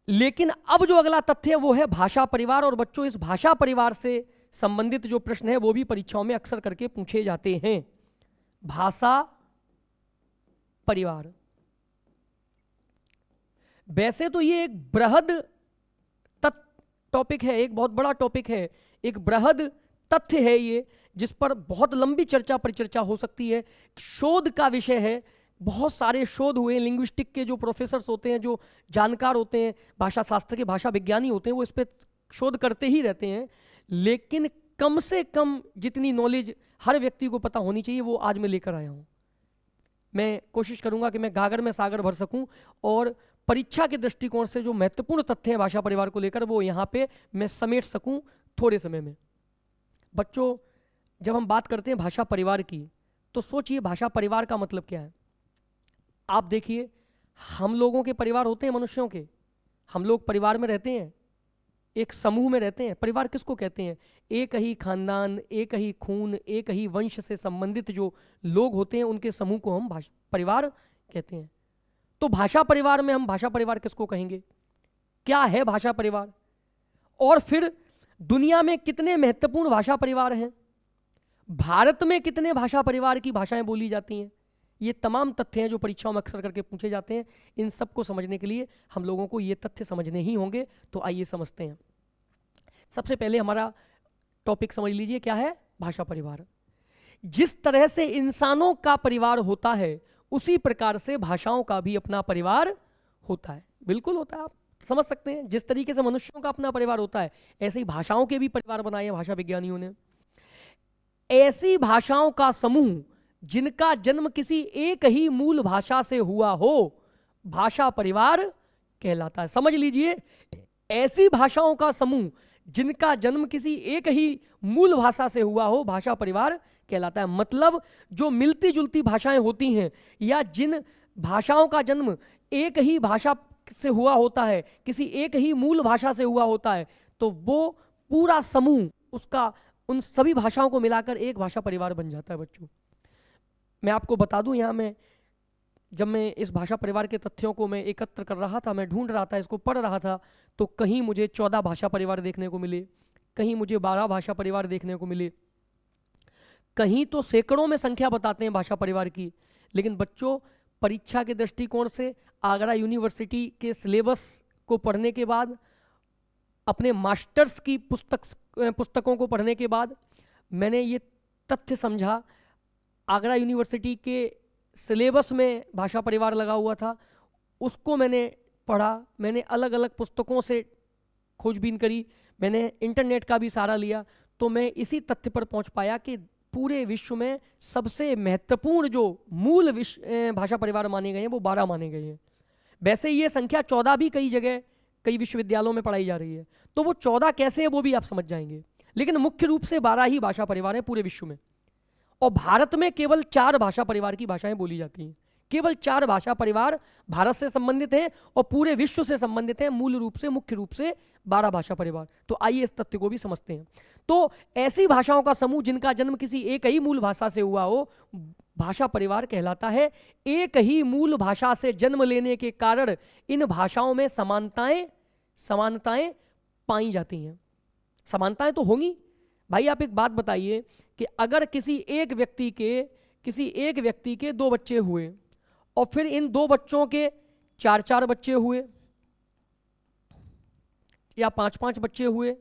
लेकिन अब जो अगला तथ्य है वो है भाषा परिवार। और बच्चों, इस भाषा परिवार से संबंधित जो प्रश्न है वो भी परीक्षाओं में अक्सर करके पूछे जाते हैं। भाषा परिवार, वैसे तो ये एक बृहद टॉपिक है, एक बहुत बड़ा टॉपिक है, एक बृहद तथ्य है ये, जिस पर बहुत लंबी चर्चा परिचर्चा हो सकती है। शोध का विषय है, बहुत सारे शोध हुए। लिंग्विस्टिक के जो प्रोफेसर्स होते हैं, जो जानकार होते हैं, भाषा शास्त्र के भाषा विज्ञानी होते हैं, वो इस पर शोध करते ही रहते हैं। लेकिन कम से कम जितनी नॉलेज हर व्यक्ति को पता होनी चाहिए वो आज मैं लेकर आया हूं। मैं कोशिश करूंगा कि मैं गागर में सागर भर सकूं और परीक्षा के दृष्टिकोण से जो महत्वपूर्ण तथ्य हैं भाषा परिवार को लेकर वो यहाँ पे मैं समेट सकूं थोड़े समय में। बच्चों, जब हम बात करते हैं भाषा परिवार की तो सोचिए भाषा परिवार का मतलब क्या है। आप देखिए, हम लोगों के परिवार होते हैं, मनुष्यों के, हम लोग परिवार में रहते हैं, एक समूह में रहते हैं। परिवार किसको कहते हैं? एक ही खानदान, एक ही खून, एक ही वंश से संबंधित जो लोग होते हैं उनके समूह को हम परिवार कहते हैं। तो भाषा परिवार में हम भाषा परिवार किसको कहेंगे? क्या है भाषा परिवार? और फिर दुनिया में कितने महत्वपूर्ण भाषा परिवार हैं? भारत में कितने भाषा परिवार की भाषाएं बोली जाती हैं? ये तमाम तथ्य हैं जो परीक्षाओं में अक्सर करके पूछे जाते हैं। इन सब को समझने के लिए हम लोगों को ये तथ्य समझने ही होंगे। तो आइए समझते हैं। सबसे पहले हमारा टॉपिक समझ लीजिए, क्या है भाषा परिवार। जिस तरह से इंसानों का परिवार होता है उसी प्रकार से भाषाओं का भी अपना परिवार होता है। बिल्कुल होता है, आप समझ सकते हैं। जिस तरीके से मनुष्यों का अपना परिवार होता है ऐसे ही भाषाओं के भी परिवार बनाए हैं भाषा विज्ञानियों ने। ऐसी भाषाओं का समूह जिनका जन्म किसी एक ही मूल भाषा से हुआ हो भाषा परिवार कहलाता है। समझ लीजिए, ऐसी भाषाओं का समूह जिनका जन्म किसी एक ही मूल भाषा से हुआ हो भाषा परिवार कहलाता है। मतलब जो मिलती जुलती भाषाएं होती हैं या जिन भाषाओं का जन्म एक ही भाषा से हुआ होता है, किसी एक ही मूल भाषा से हुआ होता है, तो वो पूरा समूह उसका उन सभी भाषाओं को मिलाकर एक भाषा परिवार बन जाता है। बच्चों, मैं आपको बता दूं, यहाँ में जब मैं इस भाषा परिवार के तथ्यों को मैं एकत्र कर रहा था, मैं ढूंढ रहा था, इसको पढ़ रहा था, तो कहीं मुझे 14 भाषा परिवार देखने को मिले, कहीं मुझे 12 भाषा परिवार देखने को मिले, कहीं तो सैकड़ों में संख्या बताते हैं भाषा परिवार की। लेकिन बच्चों, परीक्षा के दृष्टिकोण से आगरा यूनिवर्सिटी के सिलेबस को पढ़ने के बाद, अपने मास्टर्स की पुस्तकों को पढ़ने के बाद मैंने ये तथ्य समझा। आगरा यूनिवर्सिटी के सिलेबस में भाषा परिवार लगा हुआ था, उसको मैंने पढ़ा, मैंने अलग अलग पुस्तकों से खोजबीन करी, मैंने इंटरनेट का भी सहारा लिया, तो मैं इसी तथ्य पर पहुंच पाया कि पूरे विश्व में सबसे महत्वपूर्ण जो मूल भाषा परिवार माने गए हैं वो 12 माने गए हैं। वैसे ये संख्या 14 भी कई जगह कई विश्वविद्यालयों में पढ़ाई जा रही है, तो वो 14 कैसे है वो भी आप समझ जाएंगे। लेकिन मुख्य रूप से 12 ही भाषा परिवार हैं पूरे विश्व में, और भारत में केवल 4 भाषा परिवार की भाषाएं बोली जाती हैं। केवल 4 भाषा परिवार भारत से संबंधित हैं और पूरे विश्व से संबंधित हैं, मूल रूप से, मुख्य रूप से 12 भाषा परिवार। तो आइए इस तथ्य को भी समझते हैं। तो ऐसी भाषाओं का समूह जिनका जन्म किसी एक ही मूल भाषा से हुआ हो, भाषा परिवार कहलाता है। एक ही मूल भाषा से जन्म लेने के कारण इन भाषाओं में समानताएं पाई जाती हैं। समानताएं तो होंगी भाई। आप एक बात बताइए कि अगर किसी एक व्यक्ति के 2 बच्चे हुए और फिर इन 2 बच्चों के 4 बच्चे हुए या 5 बच्चे हुए,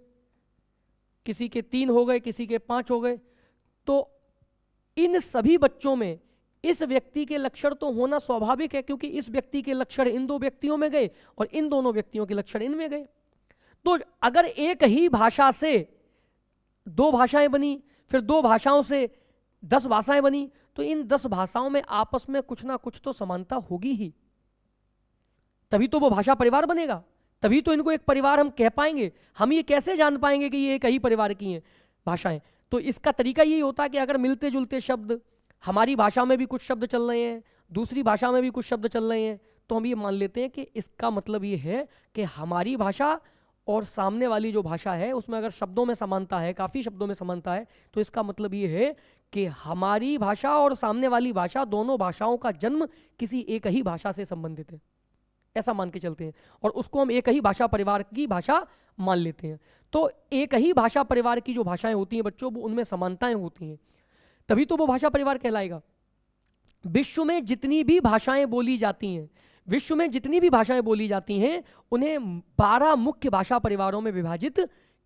किसी के 3 हो गए, किसी के 5 हो गए, तो इन सभी बच्चों में इस व्यक्ति के लक्षण तो होना स्वाभाविक है, क्योंकि इस व्यक्ति के लक्षण इन 2 व्यक्तियों में गए और इन दोनों व्यक्तियों के लक्षण इनमें गए। तो अगर एक ही भाषा से 2 भाषाएं बनी, फिर 2 भाषाओं से 10 भाषाएं बनी, तो इन 10 भाषाओं में आपस में कुछ ना कुछ तो समानता होगी ही, तभी तो वो भाषा परिवार बनेगा, तभी तो इनको एक परिवार हम कह पाएंगे। हम ये कैसे जान पाएंगे कि ये एक ही परिवार की हैं भाषाएं? तो इसका तरीका यही होता है कि अगर मिलते जुलते शब्द, हमारी भाषा में भी कुछ शब्द चल रहे हैं, दूसरी भाषा में भी कुछ शब्द चल रहे हैं, तो हम ये मान लेते हैं कि इसका मतलब ये है कि हमारी भाषा और सामने वाली जो भाषा है उसमें अगर शब्दों में समानता है, काफ़ी शब्दों में समानता है, तो इसका मतलब ये है कि हमारी भाषा और सामने वाली भाषा, दोनों भाषाओं का जन्म किसी एक ही भाषा से संबंधित है, ऐसा मान के चलते हैं और उसको हम एक ही भाषा परिवार की भाषा मान लेते हैं। तो एक ही भाषा परिवार की जो भाषाएं होती हैं बच्चों, वो उनमें समानताएं होती हैं, तभी तो वो भाषा परिवार कहलाएगा। विश्व में जितनी भी भाषाएं बोली जाती हैं, उन्हें 12 मुख्य भाषा परिवारों में विभाजित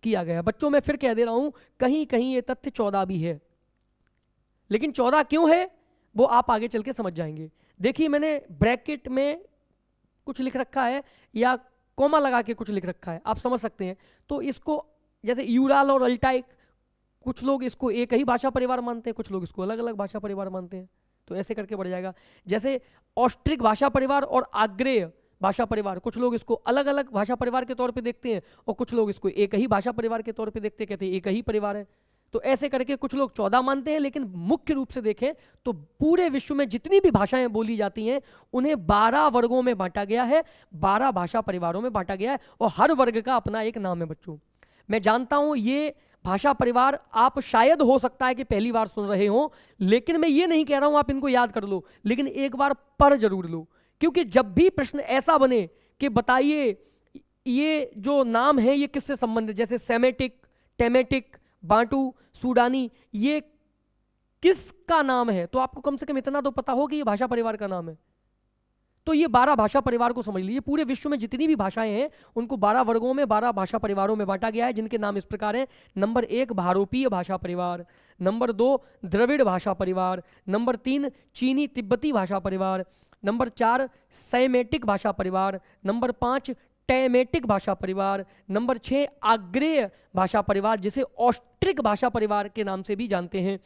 किया गया। बच्चों मैं फिर कह दे रहा हूं, कहीं कहीं ये तथ्य 14 भी है, लेकिन 14 क्यों है वो आप आगे चल के समझ जाएंगे। देखिए मैंने ब्रैकेट में कुछ लिख रखा है या कॉमा लगा के कुछ लिख रखा है, आप समझ सकते हैं। तो इसको जैसे यूराल और अल्टाइक, कुछ लोग इसको एक ही भाषा परिवार मानते हैं, कुछ लोग इसको अलग अलग भाषा परिवार मानते हैं, तो ऐसे करके बढ़ जाएगा। जैसे ऑस्ट्रिक भाषा परिवार और आग्नेय भाषा परिवार, कुछ लोग इसको अलग अलग भाषा परिवार के तौर पे देखते हैं और कुछ लोग इसको एक ही भाषा परिवार के तौर पे देखते हैं, कहते हैं एक ही परिवार है। तो ऐसे करके कुछ लोग 14 मानते हैं, लेकिन मुख्य रूप से देखें तो पूरे विश्व में जितनी भी भाषाएं बोली जाती हैं उन्हें 12 वर्गों में बांटा गया है, 12 भाषा परिवारों में बांटा गया है और हर वर्ग का अपना एक नाम है। बच्चों मैं जानता हूं ये भाषा परिवार आप शायद हो सकता है कि पहली बार सुन रहे हो, लेकिन मैं ये नहीं कह रहा हूं आप इनको याद कर लो, लेकिन एक बार पढ़ जरूर लो, क्योंकि जब भी प्रश्न ऐसा बने कि बताइए ये जो नाम है ये किससे संबंधित, जैसे सेमेटिक, टेमेटिक, बांटू, सूडानी, ये किसका नाम है, तो आपको कम से कम इतना तो पता हो कि ये भाषा परिवार का नाम है। तो ये 12 भाषा परिवार को समझ लीजिए। पूरे विश्व में जितनी भी भाषाएं हैं उनको 12 वर्गों में, 12 भाषा परिवारों में बांटा गया है, जिनके नाम इस प्रकार हैं। नंबर 1 भारोपीय भाषा परिवार, नंबर 2 द्रविड़ भाषा परिवार, नंबर 3 चीनी तिब्बती भाषा परिवार, नंबर 4 सैमेटिक भाषा परिवार, नंबर 5 टैमेटिक भाषा परिवार, नंबर 6 आग्नेय भाषा परिवार जिसे ऑस्ट्रिक भाषा परिवार के नाम से भी जानते हैं।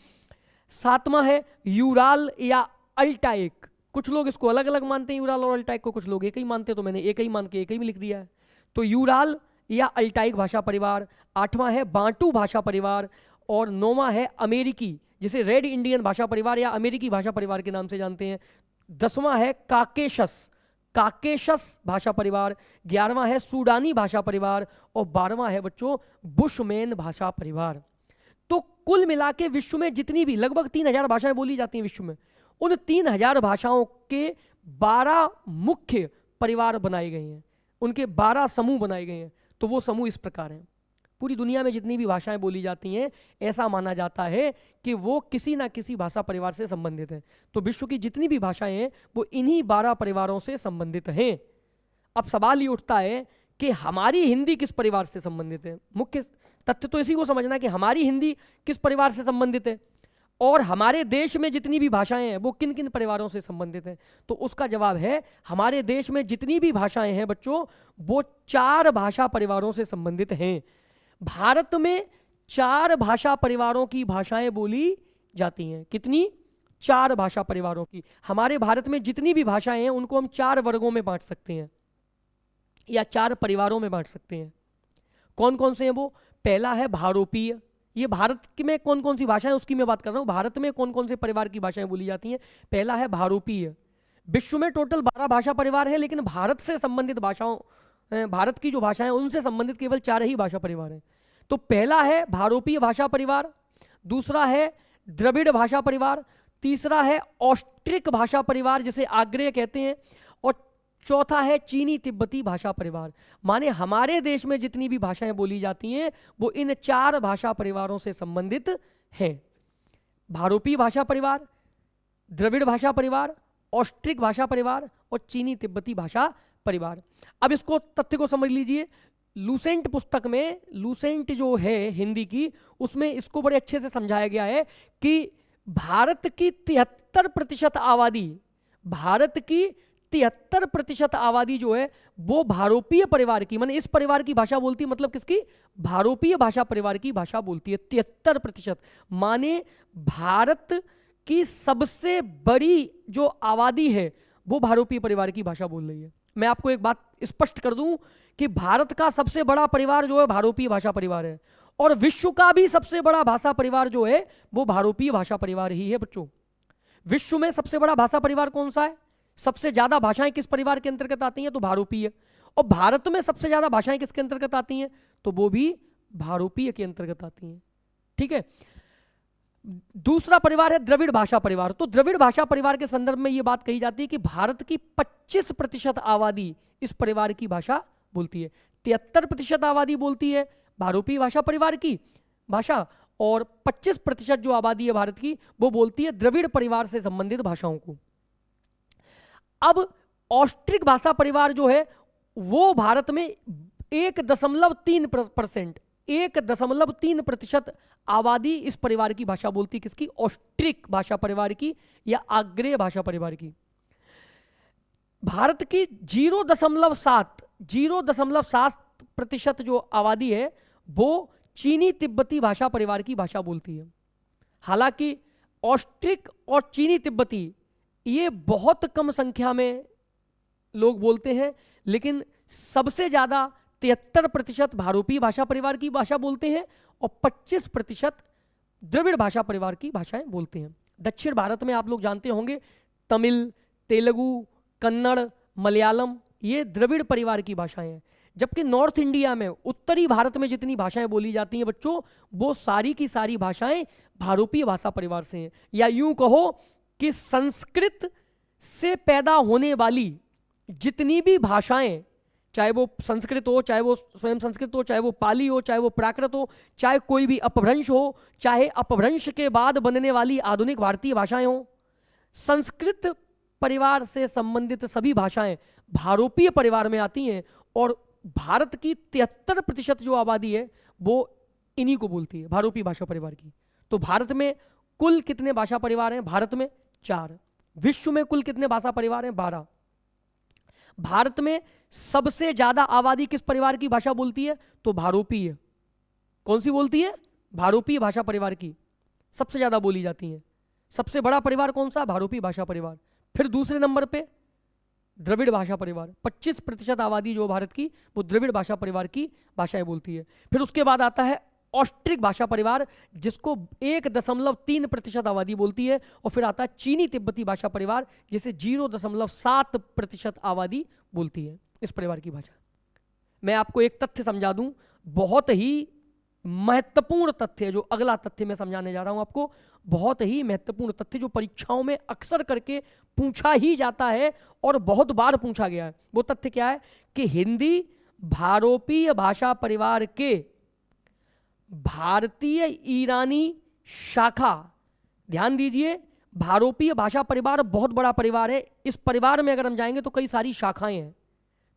7वां है यूराल या अल्टाइक, कुछ लोग इसको अलग अलग मानते हैं यूराल और अल्टाइक को, कुछ लोग एक ही मानते हैं, तो मैंने एक ही मान के एक ही में लिख दिया है। तो यूराल या अल्टाइक भाषा परिवार। 8वां है बांटू भाषा परिवार और 9वां है अमेरिकी, जिसे रेड इंडियन भाषा परिवार या अमेरिकी भाषा परिवार के नाम से जानते हैं। 10वां है काकेशस भाषा परिवार। 11वां है सूडानी भाषा परिवार और 12वां है बच्चों बुशमैन भाषा परिवार। तो कुल मिला के विश्व में जितनी भी लगभग 3000 भाषाएं बोली जाती हैं विश्व में, उन 3000 भाषाओं के 12 मुख्य परिवार बनाए गए हैं, उनके 12 समूह बनाए गए हैं। तो वो समूह इस प्रकार हैं। पूरी दुनिया में जितनी भी भाषाएं बोली जाती हैं ऐसा माना जाता है कि वो किसी ना किसी भाषा परिवार से संबंधित है। तो विश्व की जितनी भी भाषाएं हैं वो इन्हीं 12 परिवारों से संबंधित हैं। अब सवाल ये उठता है कि हमारी हिंदी किस परिवार से संबंधित है। मुख्य तथ्य तो इसी को समझना है कि हमारी हिंदी किस परिवार से संबंधित है और हमारे देश में जितनी भी भाषाएं हैं वो किन किन परिवारों से संबंधित हैं। तो उसका जवाब है हमारे देश में जितनी भी भाषाएं हैं बच्चों वो 4 भाषा परिवारों से संबंधित हैं। भारत में 4 भाषा परिवारों की भाषाएं बोली जाती हैं। कितनी? 4 भाषा परिवारों की। हमारे भारत में जितनी भी भाषाएं हैं उनको हम 4 वर्गों में बांट सकते हैं या 4 परिवारों में बांट सकते हैं। कौन कौन से हैं वो? पहला है भारोपीय। ये भारत में कौन कौन सी भाषाएं उसकी मैं बात कर रहा हूं। भारत में कौन कौन से परिवार की भाषाएं बोली जाती हैं? पहला है भारोपीय। विश्व में टोटल 12 भाषा परिवार है, लेकिन भारत से संबंधित भाषाओं, भारत की जो भाषाएं उनसे संबंधित केवल 4 ही भाषा परिवार हैं। तो पहला है भारोपीय भाषा परिवार, दूसरा है द्रविड़ भाषा परिवार, तीसरा है ऑस्ट्रिक भाषा परिवार जिसे आग्नेय कहते हैं, और चौथा है चीनी तिब्बती भाषा परिवार। माने हमारे देश में जितनी भी भाषाएं बोली जाती हैं वो इन 4 भाषा परिवारों से संबंधित हैं। भारोपीय भाषा परिवार, द्रविड़ भाषा परिवार, ऑस्ट्रिक भाषा परिवार और चीनी तिब्बती भाषा परिवार। अब इसको तथ्य को समझ लीजिए। लूसेंट पुस्तक में, लूसेंट जो है हिंदी की, उसमें इसको बड़े अच्छे से समझाया गया है कि भारत की 73% आबादी, भारत की 73% आबादी जो है वो भारोपीय परिवार की, माने इस परिवार की भाषा बोलती है, मतलब किसकी, भारोपीय भाषा परिवार की भाषा बोलती है। 73% माने भारत की सबसे बड़ी जो आबादी है वो भारोपीय परिवार की भाषा बोल रही है। मैं आपको एक बात स्पष्ट कर दूं कि भारत का सबसे बड़ा परिवार जो है भारोपीय भाषा परिवार है, और विश्व का भी सबसे बड़ा भाषा परिवार जो है वो भारोपीय भाषा परिवार ही है। बच्चों, विश्व में सबसे बड़ा भाषा परिवार कौन सा है, सबसे ज्यादा भाषाएं किस परिवार के अंतर्गत आती हैं, तो भारोपीय। और भारत में सबसे ज्यादा भाषाएं किसके अंतर्गत आती हैं, तो वो भी भारोपीय के अंतर्गत आती हैं। ठीक है। दूसरा परिवार है द्रविड़ भाषा परिवार। तो द्रविड़ भाषा परिवार के संदर्भ में यह बात कही जाती है कि भारत की 25% आबादी इस परिवार की भाषा बोलती है। 73% आबादी बोलती है भारोपीय भाषा परिवार की भाषा, और 25% जो आबादी है भारत की वो बोलती है द्रविड़ परिवार से संबंधित भाषाओं को। अब ऑस्ट्रिक भाषा परिवार जो है वो भारत में 1.3%, 1.3% आबादी इस परिवार की भाषा बोलती है। किसकी, ऑस्ट्रिक भाषा परिवार की या आग्नेय भाषा परिवार की। भारत की 0.7% जो आबादी है वो चीनी तिब्बती भाषा परिवार की भाषा बोलती है। हालांकि ऑस्ट्रिक और चीनी तिब्बती ये बहुत कम संख्या में लोग बोलते हैं, लेकिन सबसे ज्यादा 73% भारोपीय भाषा परिवार की भाषा बोलते हैं और 25% द्रविड़ भाषा परिवार की भाषाएं बोलते हैं। दक्षिण भारत में आप लोग जानते होंगे तमिल, तेलुगु, कन्नड़, मलयालम ये द्रविड़ परिवार की भाषाएं हैं, जबकि नॉर्थ इंडिया में, उत्तरी भारत में जितनी भाषाएं बोली जाती हैं बच्चों वो सारी की सारी भाषाएं भारोपीय भाषा परिवार से हैं। या यूं कहो कि संस्कृत से पैदा होने वाली जितनी भी भाषाएं, चाहे वो संस्कृत हो, चाहे वो स्वयं संस्कृत हो, चाहे वो पाली हो, चाहे वो प्राकृत हो, चाहे कोई भी अपभ्रंश हो, चाहे अपभ्रंश के बाद बनने वाली आधुनिक भारतीय भाषाएं हो, संस्कृत परिवार से संबंधित सभी भाषाएं भारोपीय परिवार में आती हैं। और भारत की 73% जो आबादी है वो इन्हीं को बोलती है, भारोपीय भाषा परिवार की। तो भारत में कुल कितने भाषा परिवार हैं, भारत में 4। विश्व में कुल कितने भाषा परिवार हैं, 12। भारत में सबसे ज्यादा आबादी किस परिवार की भाषा बोलती है, तो भारोपीय। कौन सी बोलती है, भारोपीय भाषा परिवार की सबसे ज्यादा बोली जाती है। सबसे बड़ा परिवार कौन सा, भारोपीय भाषा परिवार। फिर दूसरे नंबर पे द्रविड़ भाषा परिवार, 25% आबादी जो भारत की वो द्रविड़ भाषा परिवार की भाषाएं बोलती है। फिर उसके बाद आता है ऑस्ट्रिक भाषा परिवार जिसको 1.3% आबादी बोलती है, और फिर आता है चीनी तिब्बती भाषा परिवार जिसे 0.7% आबादी बोलती है इस परिवार की भाषा। मैं आपको एक तथ्य समझा दूं, बहुत ही महत्वपूर्ण तथ्य, जो अगला तथ्य मैं समझाने जा रहा हूं आपको, बहुत ही महत्वपूर्ण तथ्य जो परीक्षाओं में अक्सर करके पूछा ही जाता है और बहुत बार पूछा गया है। वो तथ्य क्या है कि हिंदी भारोपीय भाषा परिवार के भारतीय ईरानी शाखा, ध्यान दीजिए, भारोपीय भाषा परिवार बहुत बड़ा परिवार है। इस परिवार में अगर हम जाएंगे तो कई सारी शाखाएं हैं,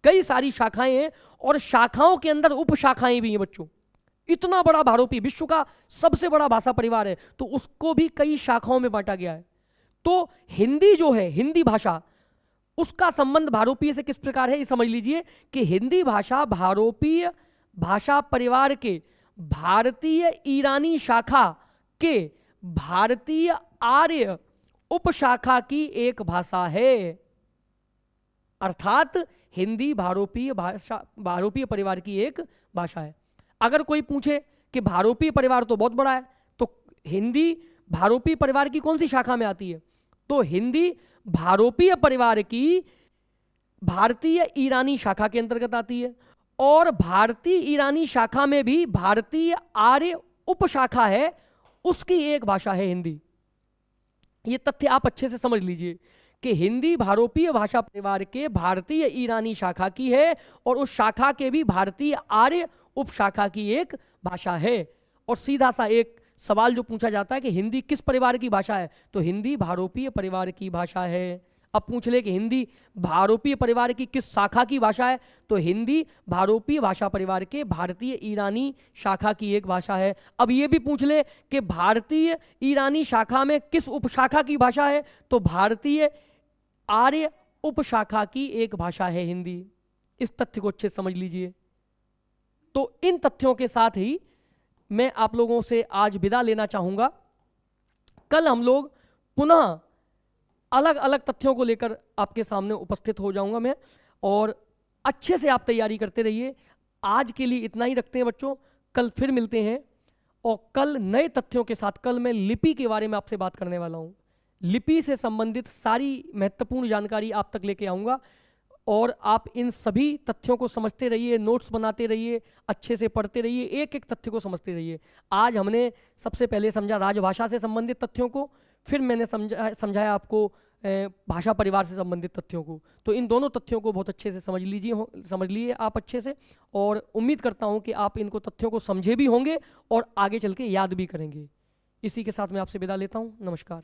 कई सारी शाखाएं हैं, और शाखाओं के अंदर उप शाखाएं भी हैं बच्चों। इतना बड़ा भारोपीय, विश्व का सबसे बड़ा भाषा परिवार है, तो उसको भी कई शाखाओं में बांटा गया है। तो हिंदी जो है, हिंदी भाषा, उसका संबंध भारोपीय से किस प्रकार है ये समझ लीजिए कि हिंदी भाषा भारोपीय भाषा परिवार के भारतीय ईरानी शाखा के भारतीय आर्य उपशाखा की एक भाषा है। अर्थात हिंदी भारोपीय भाषा, भारोपीय परिवार की एक भाषा है। अगर कोई पूछे कि भारोपीय परिवार तो बहुत बड़ा है, तो हिंदी भारोपीय परिवार की कौन सी शाखा में आती है, तो हिंदी भारोपीय परिवार की भारतीय ईरानी शाखा के अंतर्गत आती है, और भारतीय ईरानी शाखा में भी भारतीय आर्य उपशाखा है, उसकी एक भाषा है हिंदी। ये तथ्य आप अच्छे से समझ लीजिए कि हिंदी भारोपीय भाषा परिवार के भारतीय ईरानी शाखा की है, और उस शाखा के भी भारतीय आर्य उपशाखा की एक भाषा है। और सीधा सा एक सवाल जो पूछा जाता है कि हिंदी किस परिवार की भाषा है, तो हिंदी भारोपीय परिवार की भाषा है। अब पूछ ले कि हिंदी भारोपीय परिवार की किस शाखा की भाषा है, तो हिंदी भारोपीय भाषा परिवार के भारतीय ईरानी शाखा की एक भाषा है। अब ये भी पूछ ले कि भारतीय ईरानी शाखा में किस उपशाखा की भाषा है, तो भारतीय आर्य उपशाखा की एक भाषा है हिंदी। इस तथ्य को अच्छे से समझ लीजिए। तो इन तथ्यों के साथ ही मैं आप लोगों से आज विदा लेना चाहूंगा। कल हम लोग पुनः अलग अलग तथ्यों को लेकर आपके सामने उपस्थित हो जाऊंगा मैं, और अच्छे से आप तैयारी करते रहिए। आज के लिए इतना ही रखते हैं बच्चों, कल फिर मिलते हैं, और कल नए तथ्यों के साथ कल मैं लिपि के बारे में आपसे बात करने वाला हूं। लिपि से संबंधित सारी महत्वपूर्ण जानकारी आप तक लेके आऊंगा, और आप इन सभी तथ्यों को समझते रहिए, नोट्स बनाते रहिए, अच्छे से पढ़ते रहिए, एक एक तथ्य को समझते रहिए। आज हमने सबसे पहले समझा राजभाषा से संबंधित तथ्यों को, फिर मैंने समझाया आपको भाषा परिवार से संबंधित तथ्यों को। तो इन दोनों तथ्यों को बहुत अच्छे से समझ लिए आप अच्छे से, और उम्मीद करता हूं कि आप इनको तथ्यों को समझे भी होंगे और आगे चल के याद भी करेंगे। इसी के साथ मैं आपसे विदा लेता हूं। नमस्कार।